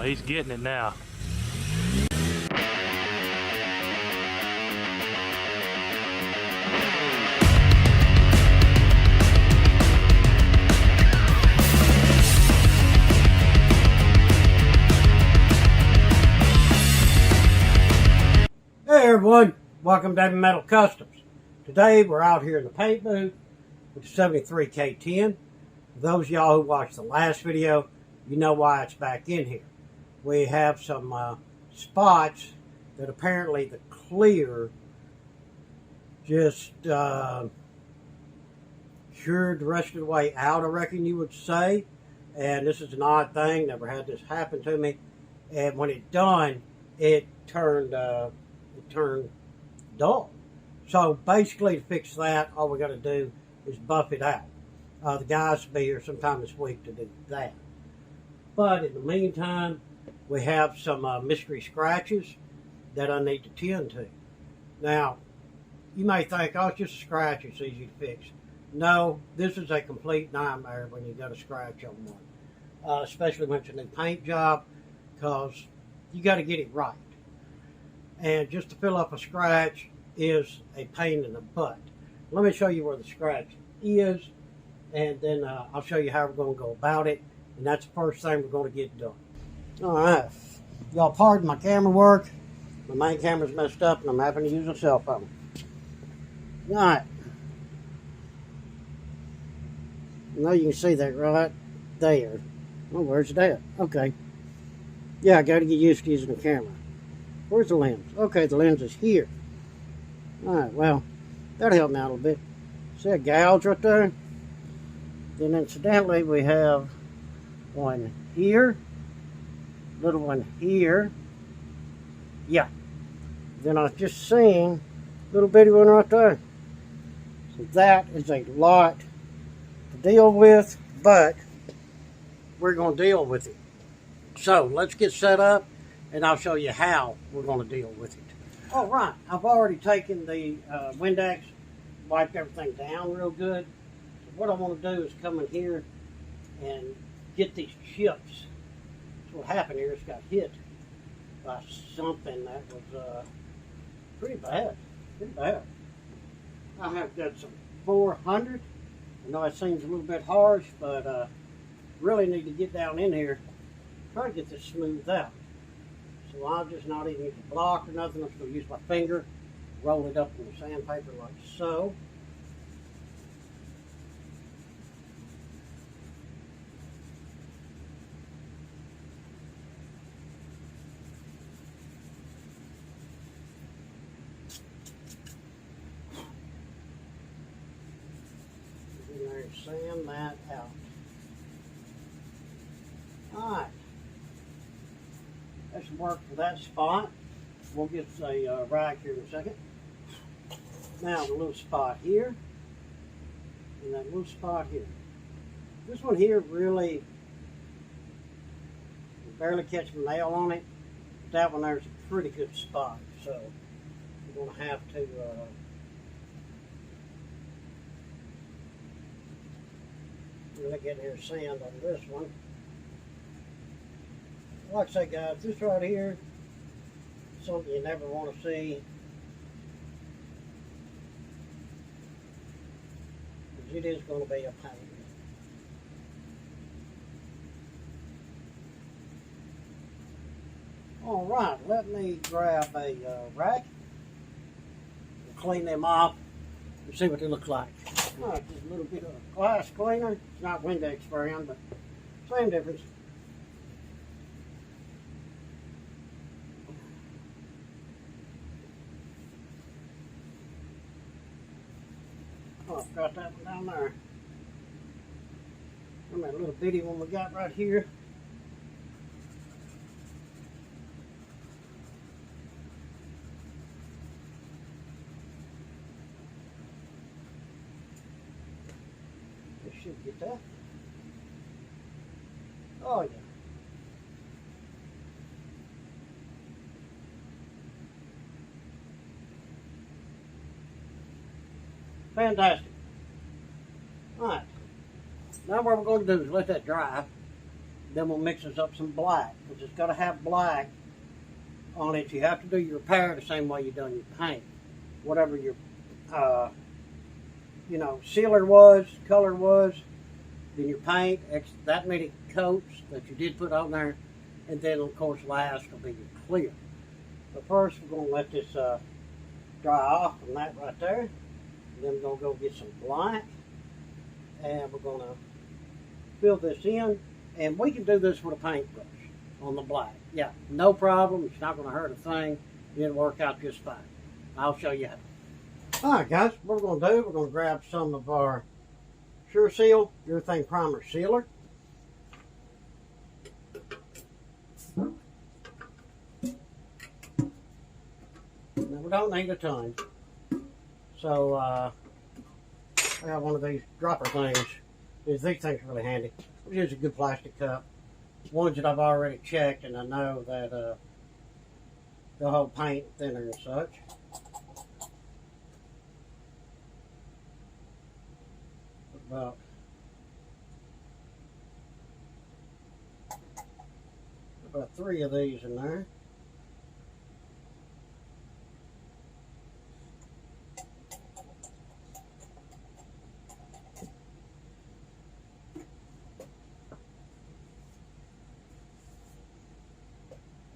he's getting it now. Hey everyone, welcome to Heavy Metal Customs. Today we're out here in the paint booth with the 73 K10. For those of y'all who watched the last video, you know why it's back in here. We have some spots that apparently the clear just cured the rest of the way out, I reckon you would say. And this is an odd thing, never had this happen to me. And when it done, it turned dull. So basically to fix that, all we got to do is buff it out. The guys will be here sometime this week to do that. But in the meantime, we have some mystery scratches that I need to tend to. Now, you may think, oh, it's just a scratch, it's easy to fix. No, this is a complete nightmare when you got a scratch on one. Especially when it's a new paint job, because you got to get it right. And just to fill up a scratch is a pain in the butt. Let me show you where the scratch is, and then I'll show you how we're going to go about it, and that's the first thing we're going to get done. Alright, y'all pardon my camera work. My main camera's messed up and I'm having to use a cell phone. Alright. I know you can see that right there. Oh, where's it at? Okay. Yeah, I got to get used to using the camera. Where's the lens? Okay, the lens is here. Alright, well, that'll help me out a little bit. See a gouge right there? Then incidentally, we have one here, little one here. Yeah. Then I've just seen a little bitty one right there. So that is a lot to deal with, but we're going to deal with it. So let's get set up, and I'll show you how we're going to deal with it. All right, I've already taken the Windex, wiped everything down real good. So what I want to do is come in here and get these chips. So what happened here is got hit by something that was pretty bad, I have got some 400. I know it seems a little bit harsh, but really need to get down in here, try to get this smoothed out. So I'll just not even use a block or nothing. I'm just going to use my finger, roll it up in the sandpaper like so. And there, sand that out. Alright. That should work for that spot. We'll get a rag here in a second. Now the little spot here, and that little spot here. This one here really barely catch a nail on it. But that one there's a pretty good spot, so we're going to have to really get here sand on this one. Like I say, guys, this right here is something you never want to see. Because it is going to be a pain. Alright, let me grab a rack and clean them off and see what they look like. Alright, just a little bit of glass cleaner. It's not Windex brand, but same difference. Oh, I've got that one down there. And that little bitty one we got right here. This should get that. Oh yeah. Fantastic. Alright. Now what we're going to do is let that dry. Then we'll mix us up some black, because it's got to have black on it. You have to do your repair the same way you done your paint. Whatever your sealer was, color was, then your paint, that many coats that you did put on there, and then of course last will be your clear. So first we're going to let this dry off from that right there. And then we're going to go get some black, and we're going to fill this in, and we can do this with a paintbrush on the black. Yeah, no problem. It's not going to hurt a thing. It'll work out just fine. I'll show you how. Alright guys, what we're going to do, we're going to grab some of our Sure Seal Urethane Primer Sealer. Now we don't need a ton. So I got one of these dropper things. These things are really handy. Which is a good plastic cup. Ones that I've already checked, and I know that they'll hold paint, thinner and such. About 3 of these in there.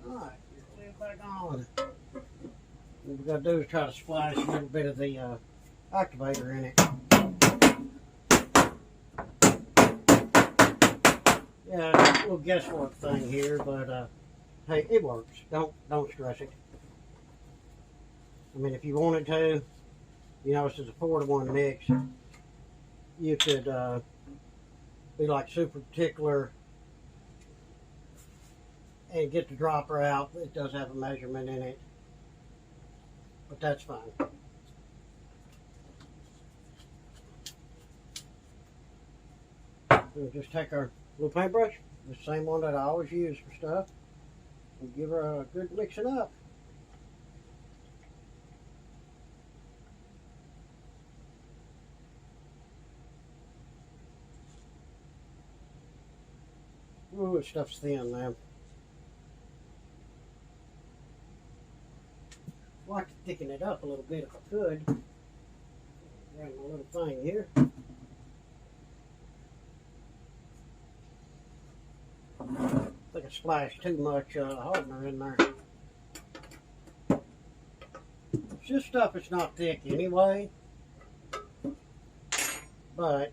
Alright, get it back on. What we gotta do is try to splash a little bit of the activator in it. Yeah, a little guesswork thing here, but hey, it works. Don't stress it. I mean, if you wanted to, this is a 4-to-1 mix. You could be like super particular and get the dropper out. It does have a measurement in it, but that's fine. We'll just take our little paintbrush, the same one that I always use for stuff, and give her a good mixing up. Ooh, this stuff's thin now. I'd like to thicken it up a little bit if I could. Grab my little thing here. I think I splashed too much hardener in there. It's just stuff that's not thick anyway, but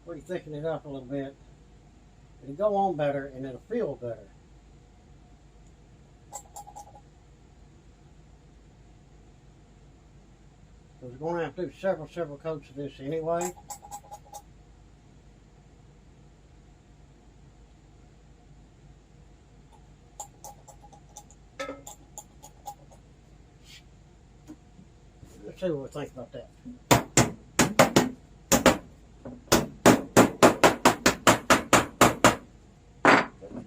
when you thicken it up a little bit, it'll go on better and it'll feel better. So we're going to have to do several coats of this anyway. Let's see what we think about that.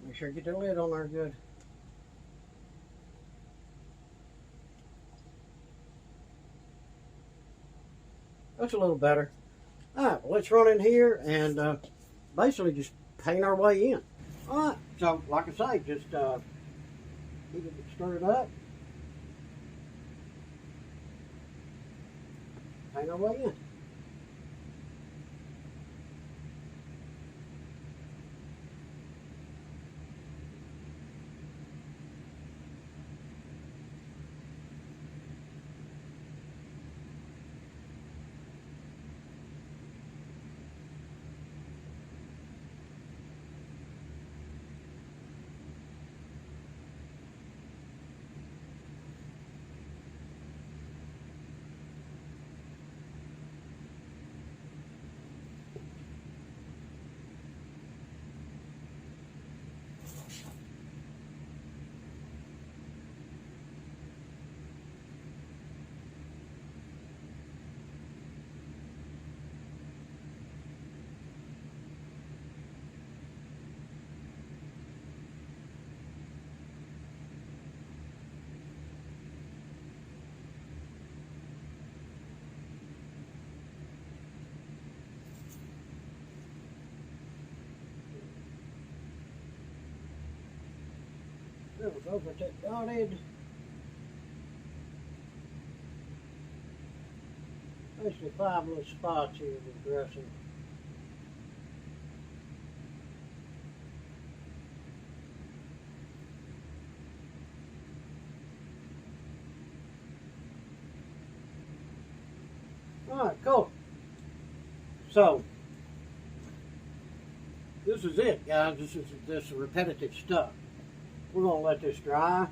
Make sure you get the lid on there good. That's a little better. Alright, well, let's run in here and basically just paint our way in. Alright, so like I say, just keep it stirred up. Paint our way in. over at that dotted. Basically 5 little spots here with dressing. Alright, cool. So, this is it, guys. This is this repetitive stuff. We're going to let this dry,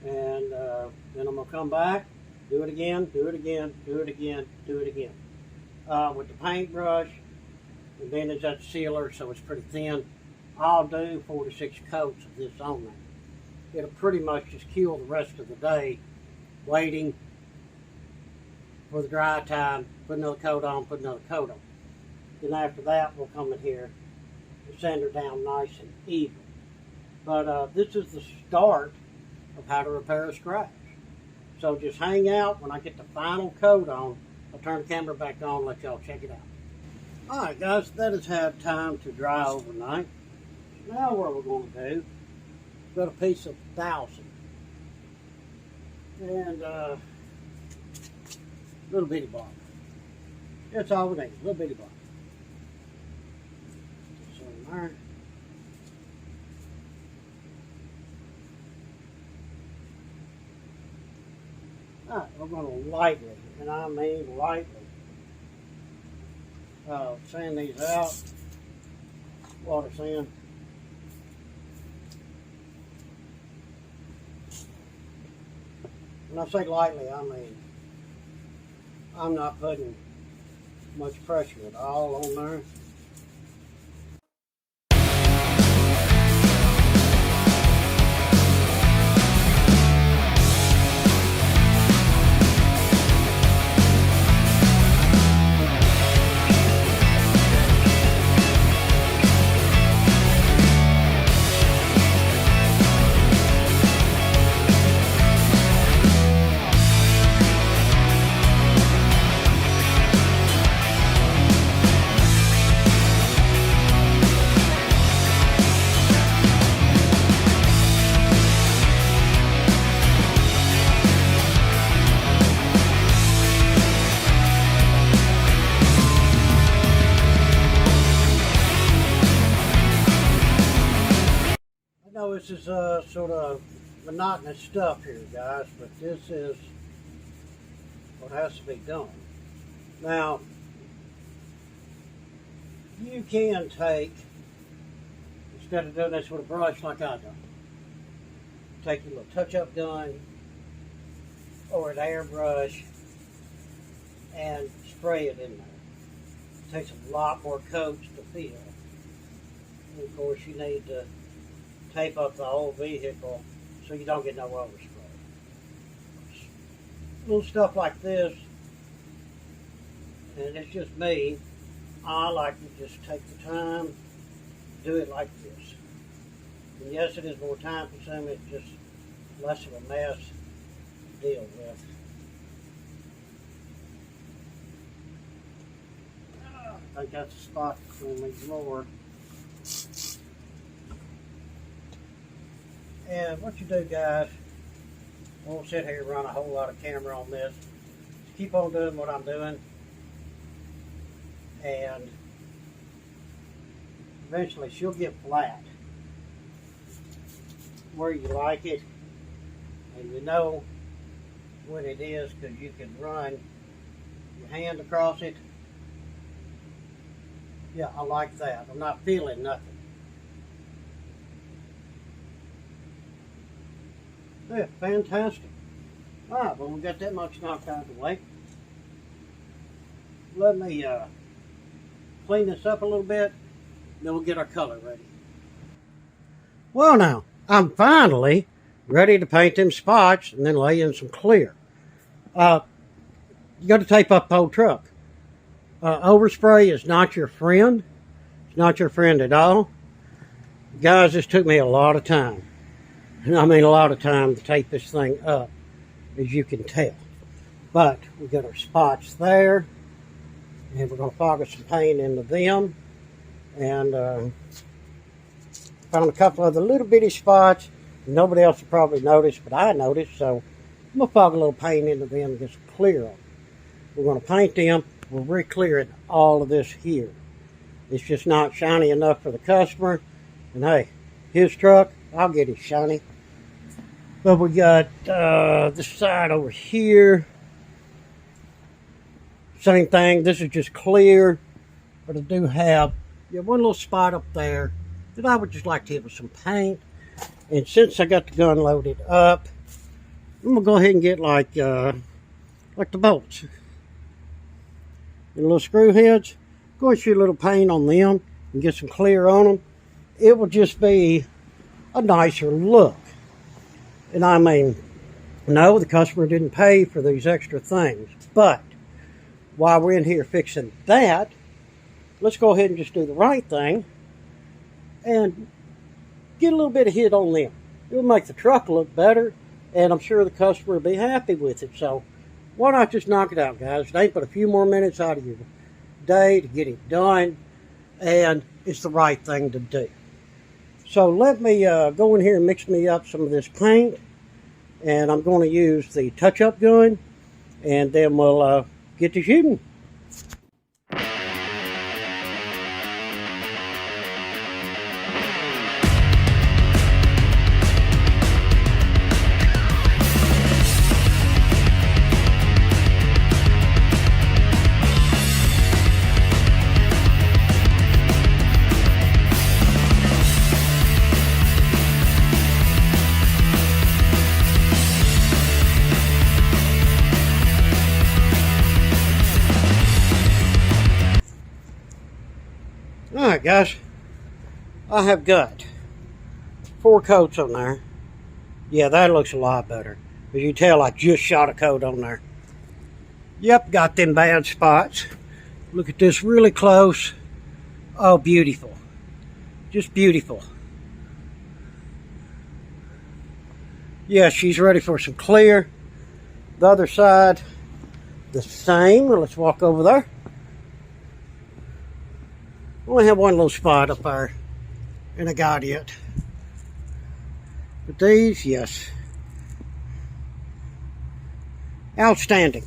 and then I'm going to come back, do it again, do it again, do it again, do it again. With the paintbrush, and then it's that sealer, so it's pretty thin. I'll do 4 to 6 coats of this on there. It'll pretty much just kill the rest of the day waiting for the dry time, put another coat on, put another coat on. Then after that, we'll come in here and sand her down nice and even. But this is the start of how to repair a scratch. So just hang out. When I get the final coat on, I'll turn the camera back on and let y'all check it out. Alright guys, that has had time to dry overnight. Now what we're going to do, got a piece of 1000. And little bitty bar. That's all we need, little bitty bar. So there. Alright, we're going to lightly, and I mean lightly, sand these out, water sand. When I say lightly, I mean I'm not putting much pressure at all on there. This is sort of monotonous stuff here, guys, but this is what has to be done. Now, you can take, instead of doing this with a brush like I do, take your little touch-up gun or an airbrush and spray it in there. It takes a lot more coats to fill. And of course, you need to tape up the whole vehicle so you don't get no overspray. Little stuff like this, and it's just me, I like to just take the time, do it like this. And yes, it is more time consuming, it's just less of a mess to deal with. I think that's a spot for me more. And what you do, guys, I won't sit here and run a whole lot of camera on this. Just keep on doing what I'm doing, and eventually she'll get flat where you like it, and you know what it is because you can run your hand across it. Yeah, I like that. I'm not feeling nothing. Yeah, fantastic. Alright, well, we got that much knocked out of the way. Let me clean this up a little bit, then we'll get our color ready. Well now, I'm finally ready to paint them spots and then lay in some clear. You got to tape up the whole truck. Overspray is not your friend. It's not your friend at all. Guys, this took me a lot of time. I mean a lot of time to tape this thing up, as you can tell. But we got our spots there, and we're going to fog some paint into them. And found a couple of the little bitty spots Nobody else will probably notice, but I noticed, so I'm going to fog a little paint into them and get some clear on them. We're going to paint them. We're re-clearing all of this here. It's just not shiny enough for the customer. And hey, his truck, I'll get it shiny. But we got this side over here. Same thing. This is just clear. But I do have one little spot up there that I would just like to hit with some paint. And since I got the gun loaded up, I'm going to go ahead and get like the bolts. And little screw heads. Go and shoot a little paint on them and get some clear on them. It will just be a nicer look. And I mean, no, the customer didn't pay for these extra things. But while we're in here fixing that, let's go ahead and just do the right thing and get a little bit of hit on them. It'll make the truck look better, and I'm sure the customer will be happy with it. So why not just knock it out, guys? It ain't but a few more minutes out of your day to get it done, and it's the right thing to do. So let me go in here and mix me up some of this paint, and I'm going to use the touch-up gun, and then we'll get to shooting. Alright guys, I have got 4 coats on there. Yeah, that looks a lot better. As you can tell, I just shot a coat on there. Yep, got them bad spots. Look at this really close. Oh, beautiful. Just beautiful. Yeah, she's ready for some clear. The other side, the same. Let's walk over there. Only have one little spot up there, and I got it. But these, yes. Outstanding.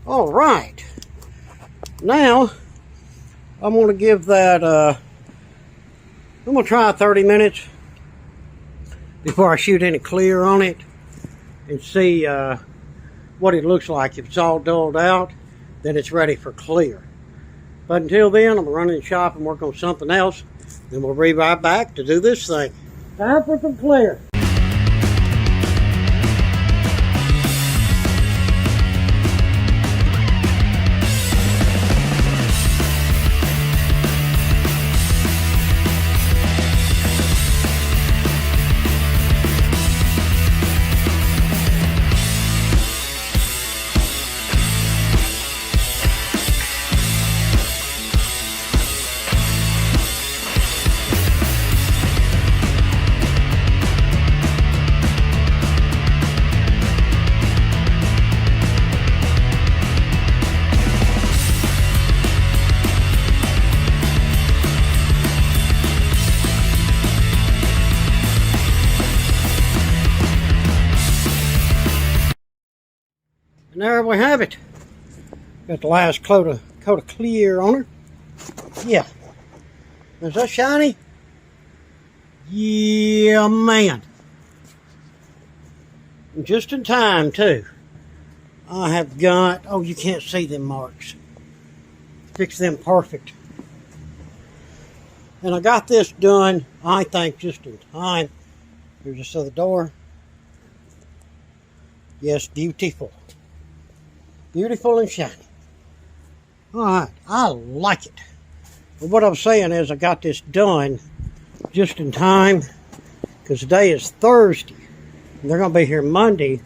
All right. Now, I'm going to give that, I'm going to try 30 minutes before I shoot any clear on it and see what it looks like. If it's all dulled out, then it's ready for clear. But until then, I'm going to run in the shop and work on something else. Then we'll be right back to do this thing. Time for some clear. And there we have it. Got the last coat of clear on her. Yeah. Is that shiny? Yeah, man. And just in time, too. I have got, oh, you can't see them marks. Fix them perfect. And I got this done, I think, just in time. Here's just the door. Yes, beautiful. Beautiful and shiny. Alright, I like it. But what I'm saying is I got this done just in time because today is Thursday. And they're going to be here Monday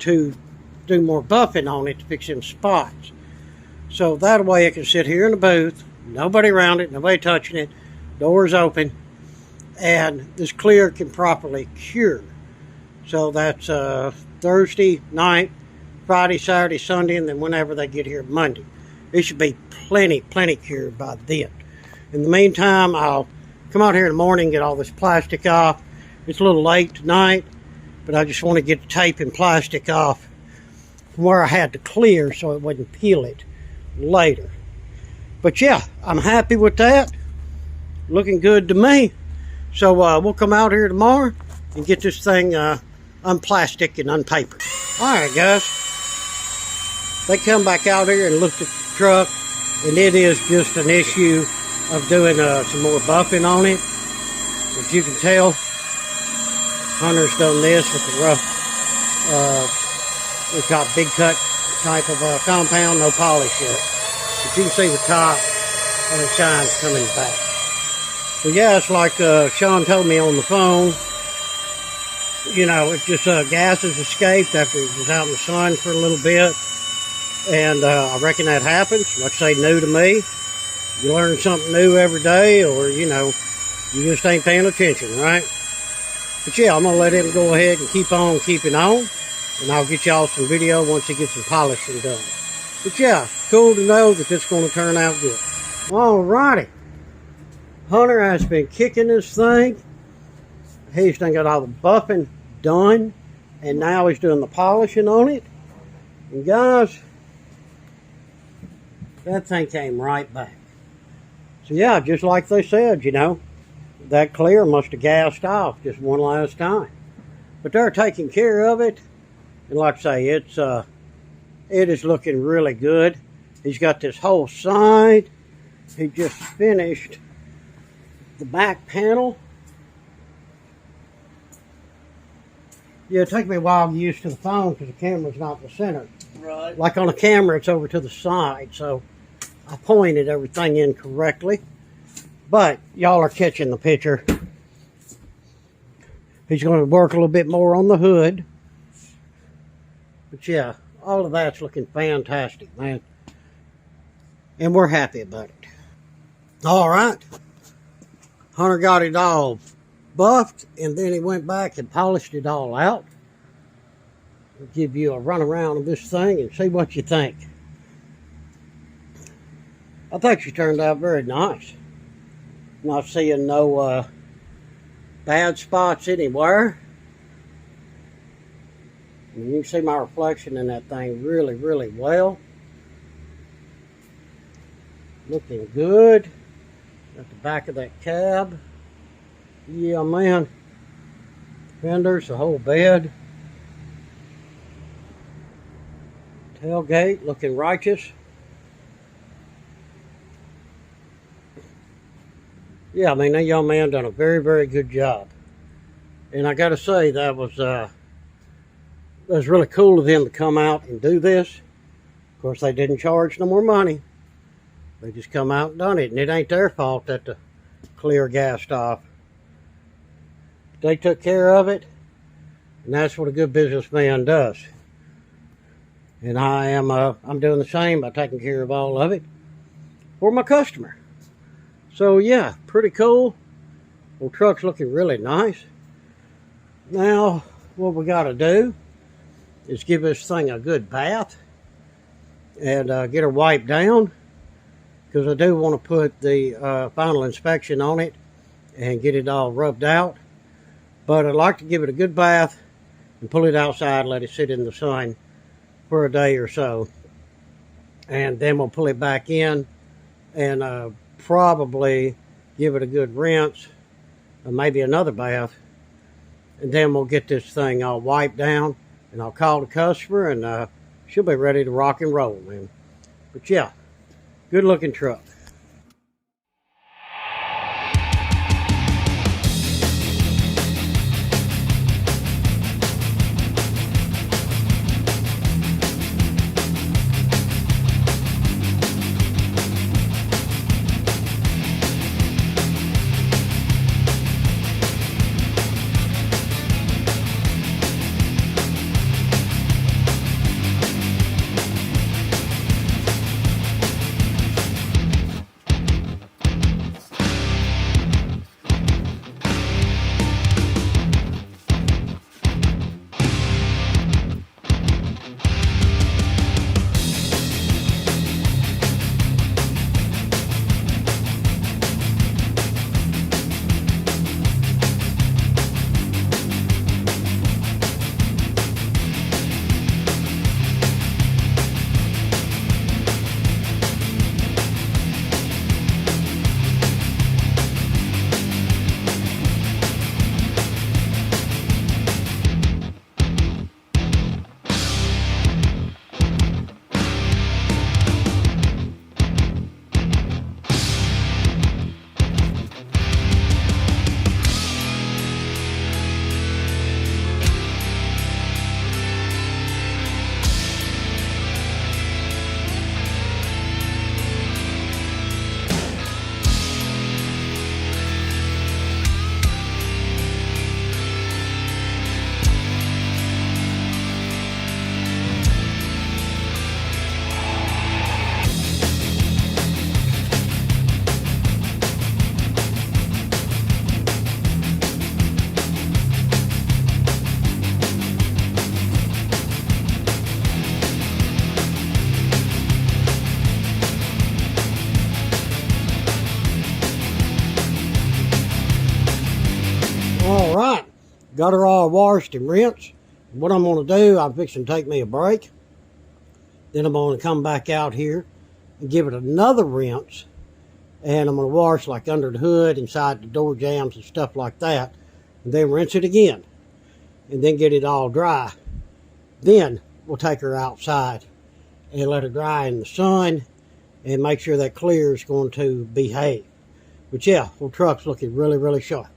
to do more buffing on it to fix them spots. So that way I can sit here in the booth, nobody around it, nobody touching it, doors open, and this clear can properly cure. So that's Thursday night, Friday, Saturday, Sunday, and then whenever they get here Monday. It should be plenty cured by then. In the meantime, I'll come out here in the morning, get all this plastic off, It's a little late tonight, but I just want to get the tape and plastic off from where I had to clear so it wouldn't peel it later. But yeah, I'm happy with that. Looking good to me. So we'll come out here tomorrow and get this thing unplastic and unpapered. Alright guys, they come back out here and looked at the truck, and it is just an issue of doing some more buffing on it. As you can tell, Hunter's done this with the rough, we've got big cut type of compound, no polish yet. But you can see the top and the shine's coming back. So yeah, it's like Sean told me on the phone, you know, it just gases escaped after it was out in the sun for a little bit. And I reckon that happens. Like I say, new to me. You learn something new every day, or, you know, you just ain't paying attention, right? But yeah, I'm going to let him go ahead and keep on keeping on. And I'll get y'all some video once he gets some polishing done. But yeah, cool to know that this is going to turn out good. Alrighty. Hunter has been kicking this thing. He's done got all the buffing done. And now he's doing the polishing on it. And guys, that thing came right back. So yeah, just like they said, you know, that clear must have gassed off just one last time. But they're taking care of it. And like I say, it is looking really good. He's got this whole side. He just finished the back panel. Yeah, it took me a while to get used to the phone because the camera's not in the center. Right. Like on a camera, it's over to the side, so I pointed everything in correctly. But y'all are catching the picture. He's going to work a little bit more on the hood. But yeah, all of that's looking fantastic, man. And we're happy about it. All right. Hunter got it all buffed, and then he went back and polished it all out. I'll give you a run around of this thing and see what you think. I think she turned out very nice. Not seeing no bad spots anywhere. And you can see my reflection in that thing really, really well. Looking good. At the back of that cab. Yeah, man. Fenders, the whole bed. Tailgate looking righteous. Yeah, I mean, that young man done a very, very good job. And I got to say, that was really cool of them to come out and do this. Of course, they didn't charge no more money. They just come out and done it. And it ain't their fault that the clear gassed off. They took care of it. And that's what a good businessman does. And I'm doing the same by taking care of all of it for my customer. So yeah, pretty cool. Well, truck's looking really nice. Now, what we got to do is give this thing a good bath and get her wiped down, because I do want to put the final inspection on it and get it all rubbed out. But I'd like to give it a good bath and pull it outside, let it sit in the sun for a day or so. And then we'll pull it back in and probably give it a good rinse, or maybe another bath. And then we'll get this thing all wiped down, and I'll call the customer, and she'll be ready to rock and roll, man. But yeah, good looking truck. Got her all washed and rinsed. What I'm going to do, I'm fixing to take me a break. Then I'm going to come back out here and give it another rinse. And I'm going to wash like under the hood, inside the door jambs and stuff like that. And then rinse it again. And then get it all dry. Then we'll take her outside and let her dry in the sun and make sure that clear is going to behave. But yeah, the truck's looking really, really sharp.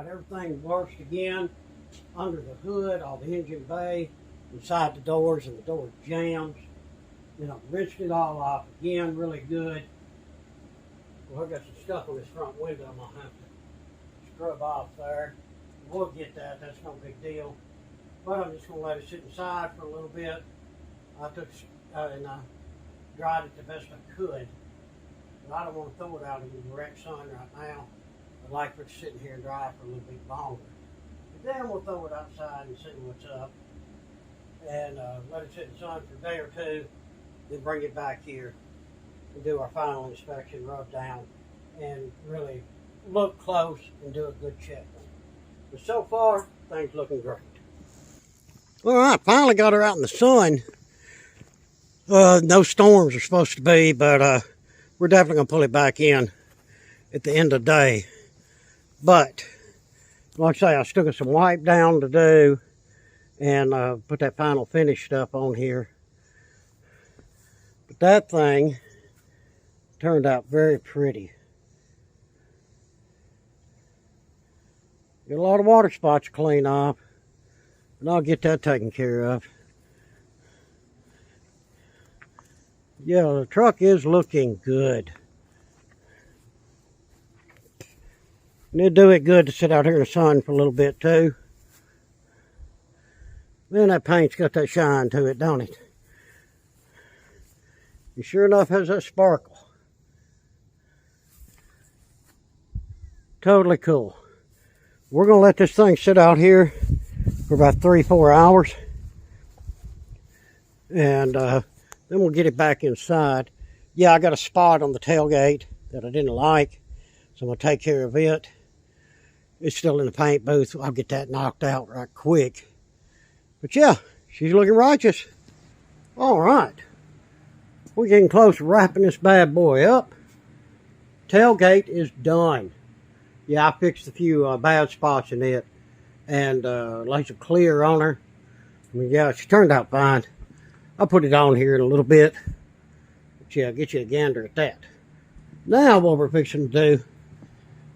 Everything washed again under the hood, all the engine bay, inside the doors and the door jambs. Then I've rinsed it all off again really good. Well, I've got some stuff on this front window I'm going to have to scrub off there. We'll get that, that's no big deal. But I'm just going to let it sit inside for a little bit. I took and dried it the best I could. But I don't want to throw it out in the direct sun right now. I'd like for it to sit in here and dry for a little bit longer. But then we'll throw it outside and see what's up. And let it sit in the sun for a day or two. Then bring it back here and do our final inspection, rub down, and really look close and do a good check. But so far, things looking great. All right, finally got her out in the sun. No storms are supposed to be, but we're definitely going to pull it back in at the end of the day. But, like I say, I still got some wipe down to do and put that final finish stuff on here. But that thing turned out very pretty. Got a lot of water spots to clean off, and I'll get that taken care of. Yeah, the truck is looking good. And it'd do it good to sit out here in the sun for a little bit too. Man, that paint's got that shine to it, don't it? It sure enough has that sparkle. Totally cool. We're going to let this thing sit out here for about 3-4 hours. And then we'll get it back inside. Yeah, I got a spot on the tailgate that I didn't like. So I'm going to take care of it. It's still in the paint booth. I'll get that knocked out right quick. But yeah, she's looking righteous. All right. We're getting close to wrapping this bad boy up. Tailgate is done. Yeah, I fixed a few bad spots in it. And laid some clear on her. I mean, yeah, she turned out fine. I'll put it on here in a little bit. But yeah, I'll get you a gander at that. Now what we're fixing to do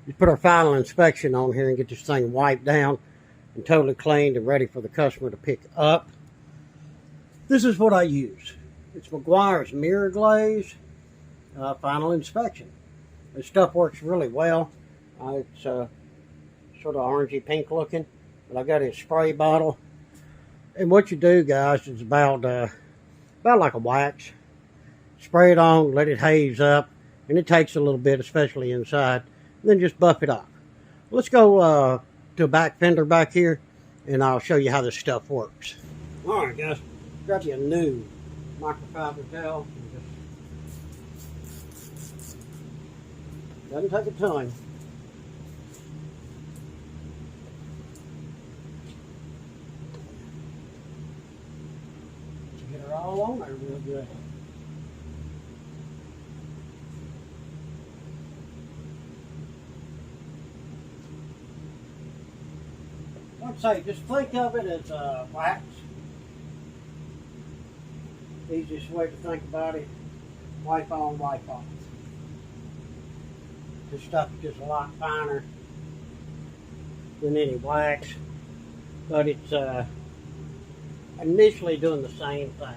is put our final inspection on here and get this thing wiped down and totally cleaned and ready for the customer to pick up. This is what I use. It's McGuire's Mirror Glaze final inspection. This stuff works really well. It's sort of orangey pink looking, but I got it in a spray bottle. And what you do, guys, is about like a wax. Spray it on, let it haze up, and it takes a little bit, especially inside. And then just buff it off. Let's go to a back fender back here, and I'll show you how this stuff works. All right, guys, grab you a new microfiber towel. Doesn't take a ton. Get her all on there real good. I'd say just think of it as wax. Easiest way to think about it, wipe on, wipe off. This stuff is just a lot finer than any wax, but it's initially doing the same thing.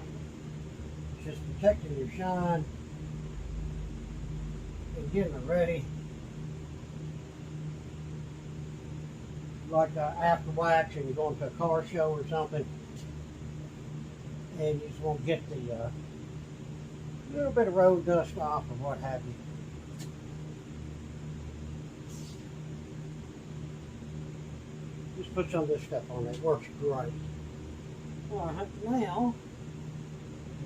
It's just protecting your shine and getting it ready. Like after wax and you're going to a car show or something, and you just want to get the little bit of road dust off or what have you. Just put some of this stuff on. It works great. All right, now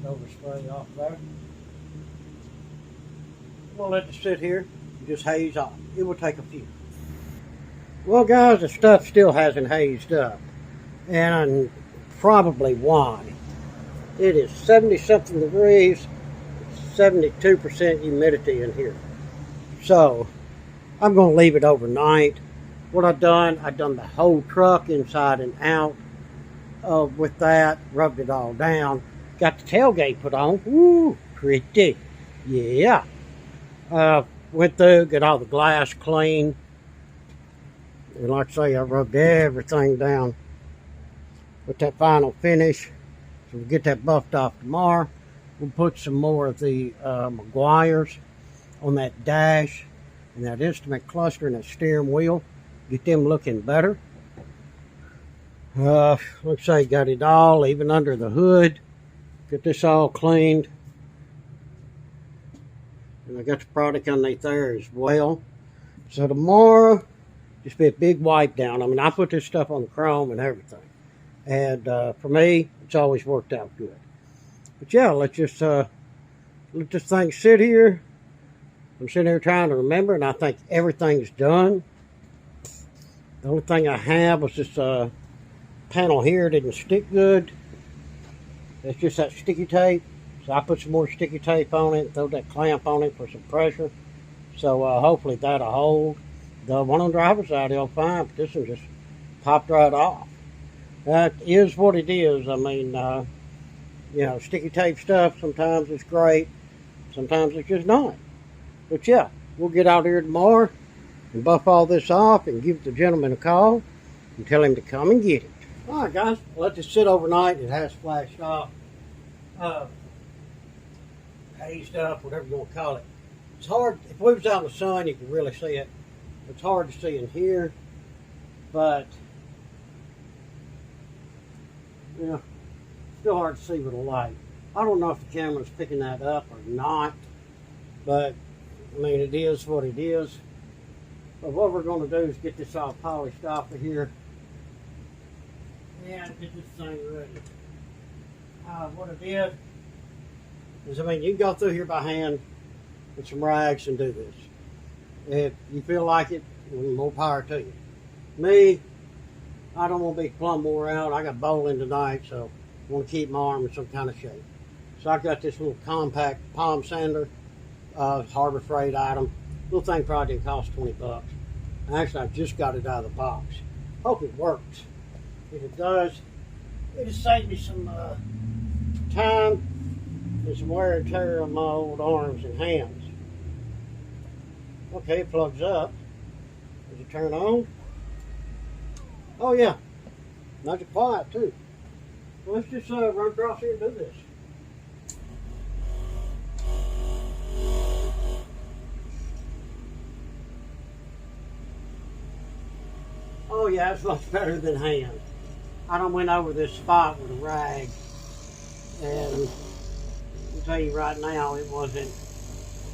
get overspray off there. We'll let it sit here and just haze off. It will take a few. Well, guys, the stuff still hasn't hazed up, and probably why. It is 70-something degrees, 72% humidity in here. So I'm going to leave it overnight. What I've done the whole truck inside and out with that, rubbed it all down. Got the tailgate put on. Woo, pretty. Yeah. Went through, got all the glass clean. And like I say, I rubbed everything down with that final finish. So we'll get that buffed off tomorrow. We'll put some more of the Meguiar's on that dash and that instrument cluster and that steering wheel. Get them looking better. Like I say, got it all, even under the hood. Get this all cleaned. And I got the product underneath there as well. So tomorrow, just be a big wipe down. I mean, I put this stuff on the chrome and everything. And for me, it's always worked out good. But yeah, let's just let this thing sit here. I'm sitting here trying to remember, and I think everything's done. The only thing I have was this panel here didn't stick good. It's just that sticky tape. So I put some more sticky tape on it, throw that clamp on it for some pressure. So hopefully that'll hold. The one on the driver's side will fine, but this one just popped right off. That is what it is. I mean, you know, sticky tape stuff, sometimes it's great, sometimes it's just not. But yeah, we'll get out here tomorrow and buff all this off and give the gentleman a call and tell him to come and get it. All right, guys, let this sit overnight. It has flashed off, hazed up, whatever you want to call it. It's hard. If we was out in the sun, you could really see it. It's hard to see in here, but yeah, still hard to see with a light. I don't know if the camera's picking that up or not, but I mean, it is what it is. But what we're going to do is get this all polished off of here and get this thing ready. What I did is, I mean, you can go through here by hand with some rags and do this. If you feel like it, more power to you. Me, I don't want to be plumb wore out. I got bowling tonight, so I want to keep my arm in some kind of shape. So I got this little compact palm sander, Harbor Freight item. Little thing probably didn't cost 20 bucks. Actually, I just got it out of the box. Hope it works. If it does, it'll save me some time and some wear and tear on my old arms and hands. Okay, it plugs up. Does it turn on? Oh yeah, nice and quiet too. Well, let's just run across here and do this. Oh yeah, it's much better than hand. I done went over this spot with a rag, and I'll tell you right now, it wasn't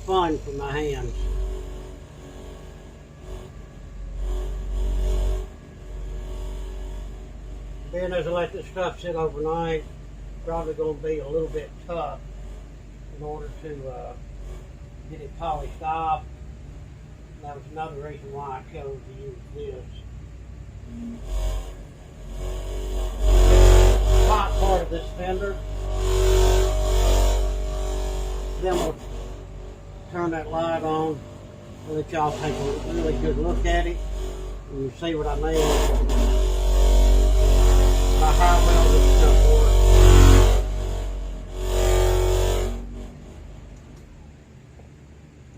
fun for my hands. Being as I let this stuff sit overnight, probably going to be a little bit tough in order to get it polished off. That was another reason why I chose to use this. Top part of this fender. Then we'll turn that light on and let y'all take a really good look at it. And you see what I mean. how well this stuff works.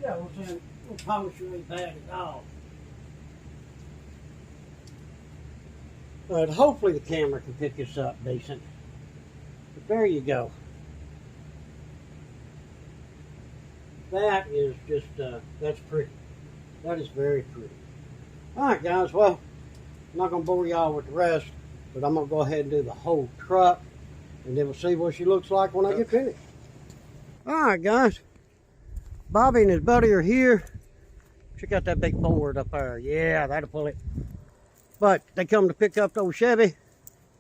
Yeah, we'll polish really bad at all. But hopefully the camera can pick this up decent. But there you go. That is just, that's pretty. That is very pretty. Alright guys, well, I'm not going to bore y'all with the rest, but I'm going to go ahead and do the whole truck, and then we'll see what she looks like when I get finished. Alright guys, Bobby and his buddy are here. Check out that big Ford up there. Yeah, that'll pull it. But they come to pick up the old Chevy,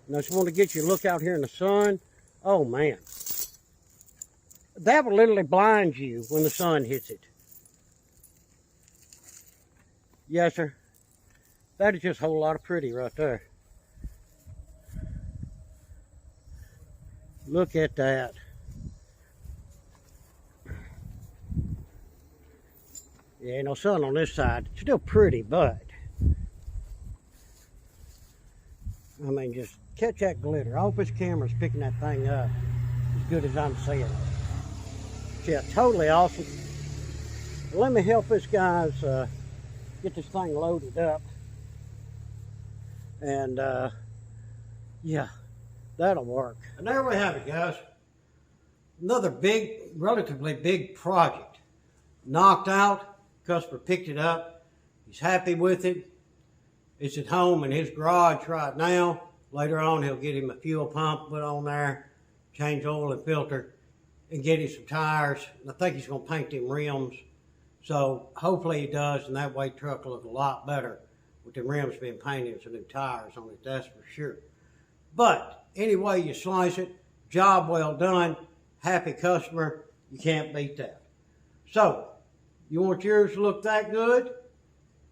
and I just want to get you a look out here in the sun. Oh man. That will literally blind you when the sun hits it. Yes, sir. That is just a whole lot of pretty right there. Look at that. Yeah, no sun on this side. It's still pretty, but I mean, just catch that glitter. I hope this camera's picking that thing up as good as I'm seeing it. Yeah, totally awesome. Let me help this guys get this thing loaded up. And yeah, that'll work. And there we have it, guys. Another big, relatively big project. Knocked out, customer picked it up. He's happy with it. It's at home in his garage right now. Later on, he'll get him a fuel pump put on there, change oil and filter, and get him some tires. And I think he's going to paint them rims. So hopefully he does, and that way the truck will look a lot better with the rims being painted and some new tires on it, that's for sure. But any way you slice it, job well done, happy customer, you can't beat that. So, you want yours to look that good?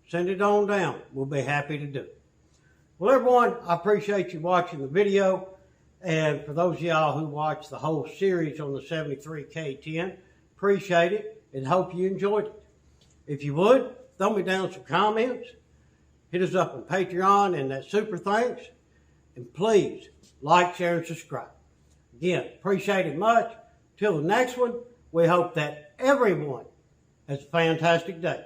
Send it on down. We'll be happy to do it. Well, everyone, I appreciate you watching the video. And for those of y'all who watched the whole series on the 73 K10, appreciate it and hope you enjoyed it. If you would, throw me down some comments. Hit us up on Patreon and that super thanks. And please, like, share, and subscribe. Again, appreciate it much. Till the next one, we hope that everyone has a fantastic day.